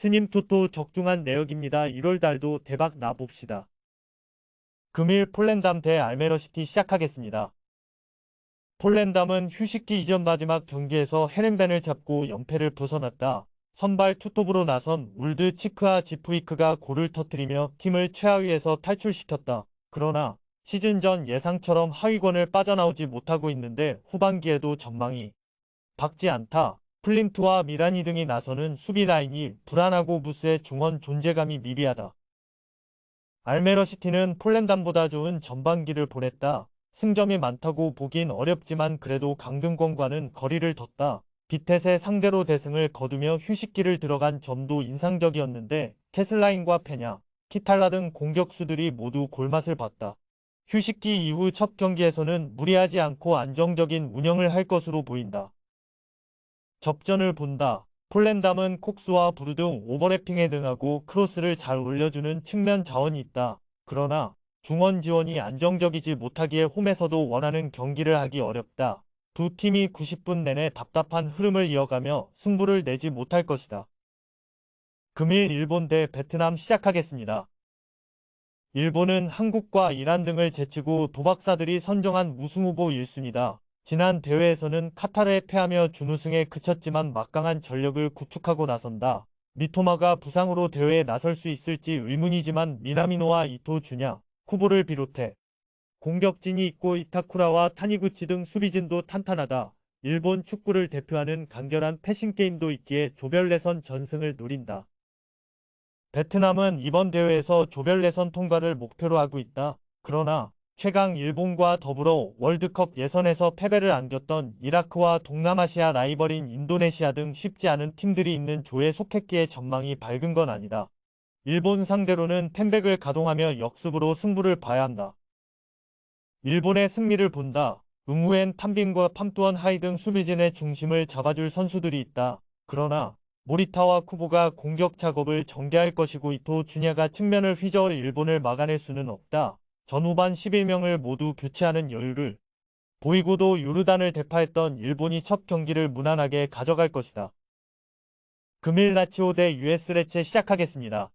스님 토토 적중한 내역입니다. 1월 달도 대박 나봅시다. 금일 폴랜담 대 알메러시티 시작하겠습니다. 폴랜담은 휴식기 이전 마지막 경기에서 헤렌벤을 잡고 연패를 벗어났다. 선발 투톱으로 나선 울드 치크와 지프위크가 골을 터뜨리며 팀을 최하위에서 탈출시켰다. 그러나 시즌 전 예상처럼 하위권을 빠져나오지 못하고 있는데 후반기에도 전망이 밝지 않다. 플린트와 미라니 등이 나서는 수비 라인이 불안하고 무스의 중원 존재감이 미비하다. 알메러시티는 폴랜담보다 좋은 전반기를 보냈다. 승점이 많다고 보긴 어렵지만 그래도 강등권과는 거리를 뒀다. 비텟의 상대로 대승을 거두며 휴식기를 들어간 점도 인상적이었는데 캐슬라인과 페냐, 키탈라 등 공격수들이 모두 골맛을 봤다. 휴식기 이후 첫 경기에서는 무리하지 않고 안정적인 운영을 할 것으로 보인다. 접전을 본다. 폴랜담은 콕스와 브루 등 오버래핑에 능하고 크로스를 잘 올려주는 측면 자원이 있다. 그러나 중원 지원이 안정적이지 못하기에 홈에서도 원하는 경기를 하기 어렵다. 두 팀이 90분 내내 답답한 흐름을 이어가며 승부를 내지 못할 것이다. 금일 일본 대 베트남 시작하겠습니다. 일본은 한국과 이란 등을 제치고 도박사들이 선정한 우승후보 1순위다. 지난 대회에서는 카타르에 패하며 준우승에 그쳤지만 막강한 전력을 구축하고 나선다. 미토마가 부상으로 대회에 나설 수 있을지 의문이지만 미나미노와 이토 주냐, 쿠보를 비롯해 공격진이 있고 이타쿠라와 타니구치 등 수비진도 탄탄하다. 일본 축구를 대표하는 간결한 패싱게임도 있기에 조별 예선 전승을 노린다. 베트남은 이번 대회에서 조별 예선 통과를 목표로 하고 있다. 그러나 최강 일본과 더불어 월드컵 예선에서 패배를 안겼던 이라크와 동남아시아 라이벌인 인도네시아 등 쉽지 않은 팀들이 있는 조에 속했기에 전망이 밝은 건 아니다. 일본 상대로는 템백을 가동하며 역습으로 승부를 봐야 한다. 일본의 승리를 본다. 응우엔 탐빈과 팜투언 하이 등 수비진의 중심을 잡아줄 선수들이 있다. 그러나 모리타와 쿠보가 공격 작업을 전개할 것이고 이토 주냐가 측면을 휘저어 일본을 막아낼 수는 없다. 전후반 11명을 모두 교체하는 여유를 보이고도 요르단을 대파했던 일본이 첫 경기를 무난하게 가져갈 것이다. 금일 라치오 대 US 레체 시작하겠습니다.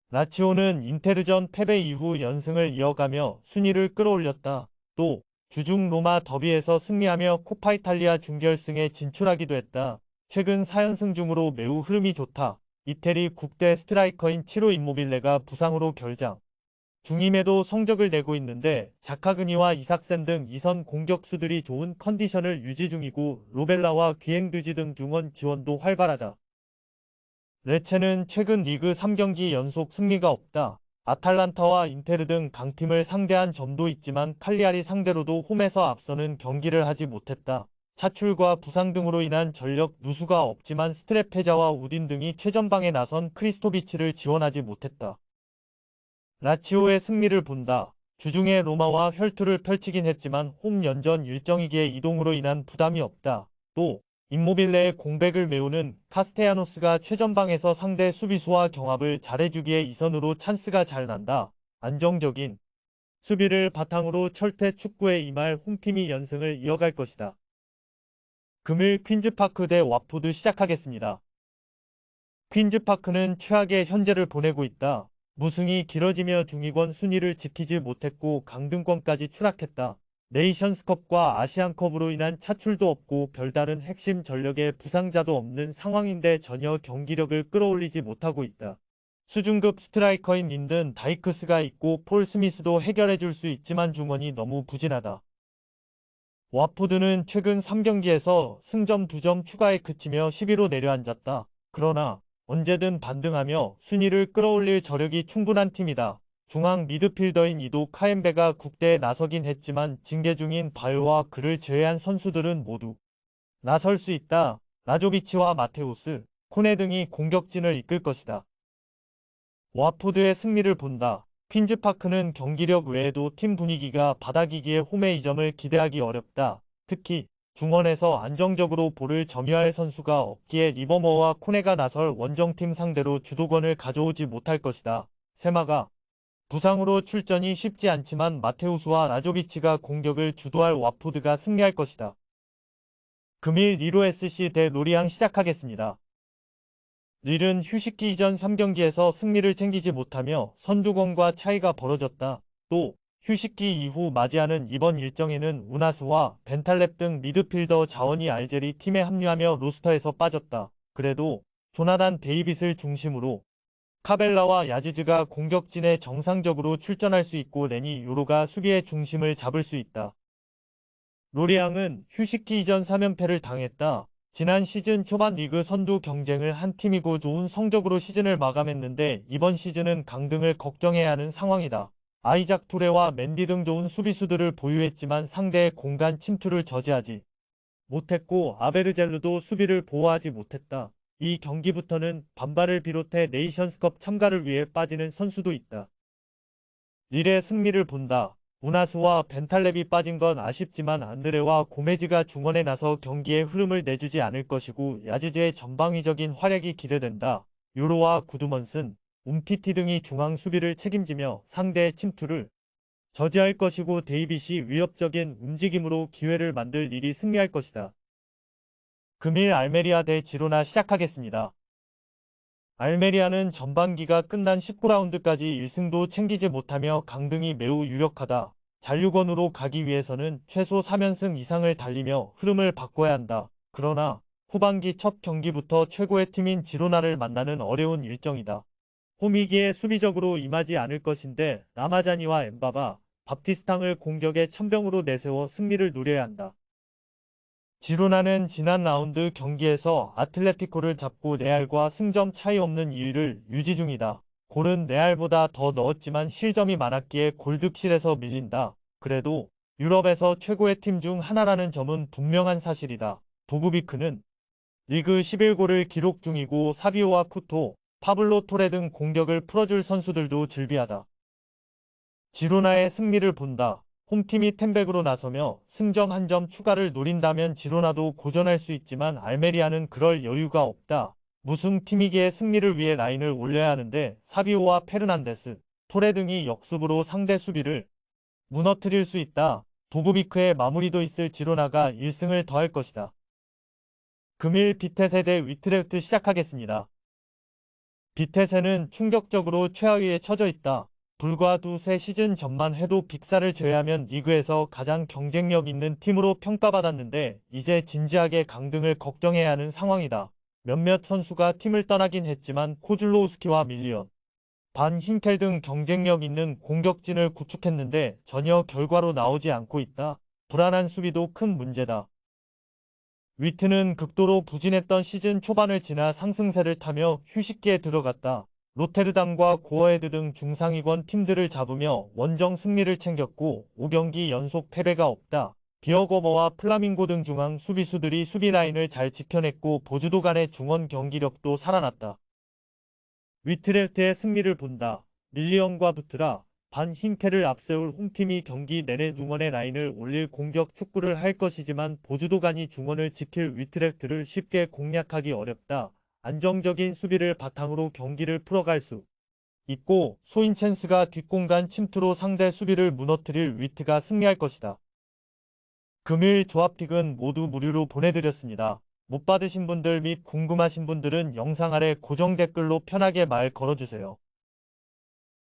라치오는 인테르전 패배 이후 연승을 이어가며 순위를 끌어올렸다. 또 주중 로마 더비에서 승리하며 코파 이탈리아 준결승에 진출하기도 했다. 최근 4연승 중으로 매우 흐름이 좋다. 이태리 국대 스트라이커인 치로 임모빌레가 부상으로 결장 중임에도 성적을 내고 있는데 자카그니와 이삭센 등 2선 공격수들이 좋은 컨디션을 유지 중이고 로벨라와 귀행두지 등 중원 지원도 활발하다. 레체는 최근 리그 3경기 연속 승리가 없다. 아탈란타와 인테르 등 강팀을 상대한 점도 있지만 칼리아리 상대로도 홈에서 앞서는 경기를 하지 못했다. 차출과 부상 등으로 인한 전력 누수가 없지만 스트레페자와 우딘 등이 최전방에 나선 크리스토비치를 지원하지 못했다. 라치오의 승리를 본다. 주중에 로마와 혈투를 펼치긴 했지만 홈 연전 일정이기에 이동으로 인한 부담이 없다. 또 임모빌레의 공백을 메우는 카스테야노스가 최전방에서 상대 수비수와 경합을 잘해주기에 이선으로 찬스가 잘 난다. 안정적인 수비를 바탕으로 철퇴 축구에 임할 홈팀이 연승을 이어갈 것이다. 금일 퀸즈파크 대 와포드 시작하겠습니다. 퀸즈파크는 최악의 현재를 보내고 있다. 무승이 길어지며 중위권 순위를 지키지 못했고 강등권까지 추락했다. 네이션스컵과 아시안컵으로 인한 차출도 없고 별다른 핵심 전력의 부상자도 없는 상황인데 전혀 경기력을 끌어올리지 못하고 있다. 수준급 스트라이커인 린든 다이크스가 있고 폴 스미스도 해결해줄 수 있지만 중원이 너무 부진하다. 와포드는 최근 3경기에서 승점 2점 추가에 그치며 10위로 내려앉았다. 그러나 언제든 반등하며 순위를 끌어올릴 저력이 충분한 팀이다. 중앙 미드필더인 이도 카엠베가 국대에 나서긴 했지만 징계 중인 바요와 그를 제외한 선수들은 모두 나설 수 있다. 라조비치와 마테우스, 코네 등이 공격진을 이끌 것이다. 와포드의 승리를 본다. 퀸즈파크는 경기력 외에도 팀 분위기가 바닥이기에 홈에 이 점을 기대하기 어렵다. 특히 중원에서 안정적으로 볼을 점유할 선수가 없기에 리버머와 코네가 나설 원정팀 상대로 주도권을 가져오지 못할 것이다. 세마가 부상으로 출전이 쉽지 않지만 마테우스와 라조비치가 공격을 주도할 와포드가 승리할 것이다. 금일 리로 SC 대 로리앙 시작하겠습니다. 릴은 휴식기 이전 3경기에서 승리를 챙기지 못하며 선두권과 차이가 벌어졌다. 또 휴식기 이후 맞이하는 이번 일정에는 우나스와 벤탈렙 등 미드필더 자원이 알제리 팀에 합류하며 로스터에서 빠졌다. 그래도 조나단 데이빗을 중심으로 카벨라와 야지즈가 공격진에 정상적으로 출전할 수 있고 레니 요로가 수비의 중심을 잡을 수 있다. 로리앙은 휴식기 이전 3연패를 당했다. 지난 시즌 초반 리그 선두 경쟁을 한 팀이고 좋은 성적으로 시즌을 마감했는데 이번 시즌은 강등을 걱정해야 하는 상황이다. 아이작 투레와 맨디 등 좋은 수비수들을 보유했지만 상대의 공간 침투를 저지하지 못했고 아베르젤르도 수비를 보호하지 못했다. 이 경기부터는 반발을 비롯해 네이션스컵 참가를 위해 빠지는 선수도 있다. 릴의 승리를 본다. 우나스와 벤탈렙이 빠진 건 아쉽지만 안드레와 고메즈가 중원에 나서 경기의 흐름을 내주지 않을 것이고 야지즈의 전방위적인 활약이 기대된다. 요로와 구드먼슨, 움티티 등이 중앙 수비를 책임지며 상대의 침투를 저지할 것이고 데이빗이 위협적인 움직임으로 기회를 만들 릴이 승리할 것이다. 금일 알메리아 대 지로나 시작하겠습니다. 알메리아는 전반기가 끝난 19라운드까지 1승도 챙기지 못하며 강등이 매우 유력하다. 잔류권으로 가기 위해서는 최소 3연승 이상을 달리며 흐름을 바꿔야 한다. 그러나 후반기 첫 경기부터 최고의 팀인 지로나를 만나는 어려운 일정이다. 홈이기에 수비적으로 임하지 않을 것인데 라마자니와 엠바바, 밥티스탕을 공격의 천병으로 내세워 승리를 노려야 한다. 지로나는 지난 라운드 경기에서 아틀레티코를 잡고 레알과 승점 차이 없는 2위를 유지 중이다. 골은 레알보다 더 넣었지만 실점이 많았기에 골득실에서 밀린다. 그래도 유럽에서 최고의 팀 중 하나라는 점은 분명한 사실이다. 도부비크는 리그 11골을 기록 중이고 사비오와 쿠토, 파블로 토레 등 공격을 풀어줄 선수들도 즐비하다. 지로나의 승리를 본다. 홈팀이 템백으로 나서며 승점 한 점 추가를 노린다면 지로나도 고전할 수 있지만 알메리아는 그럴 여유가 없다. 무승팀이기에 승리를 위해 라인을 올려야 하는데 사비오와 페르난데스, 토레 등이 역습으로 상대 수비를 무너뜨릴 수 있다. 도브비크의 마무리도 있을 지로나가 1승을 더할 것이다. 금일 비테세 대 위트레흐트 시작하겠습니다. 비테세는 충격적으로 최하위에 처져 있다. 불과 두세 시즌 전만 해도 빅사를 제외하면 리그에서 가장 경쟁력 있는 팀으로 평가받았는데 이제 진지하게 강등을 걱정해야 하는 상황이다. 몇몇 선수가 팀을 떠나긴 했지만 코즐로우스키와 밀리언, 반 힌켈 등 경쟁력 있는 공격진을 구축했는데 전혀 결과로 나오지 않고 있다. 불안한 수비도 큰 문제다. 위트는 극도로 부진했던 시즌 초반을 지나 상승세를 타며 휴식기에 들어갔다. 로테르담과 고어헤드 등 중상위권 팀들을 잡으며 원정 승리를 챙겼고 5경기 연속 패배가 없다. 비어거버와 플라밍고 등 중앙 수비수들이 수비 라인을 잘 지켜냈고 보주도 간의 중원 경기력도 살아났다. 위트레흐트의 승리를 본다. 밀리언과 부트라, 반 힌케를 앞세울 홈팀이 경기 내내 중원의 라인을 올릴 공격 축구를 할 것이지만 보주도간이 중원을 지킬 위트레흐트를 쉽게 공략하기 어렵다. 안정적인 수비를 바탕으로 경기를 풀어갈 수 있고 소인첸스가 뒷공간 침투로 상대 수비를 무너뜨릴 위트가 승리할 것이다. 금일 조합픽은 모두 무료로 보내드렸습니다. 못 받으신 분들 및 궁금하신 분들은 영상 아래 고정 댓글로 편하게 말 걸어주세요.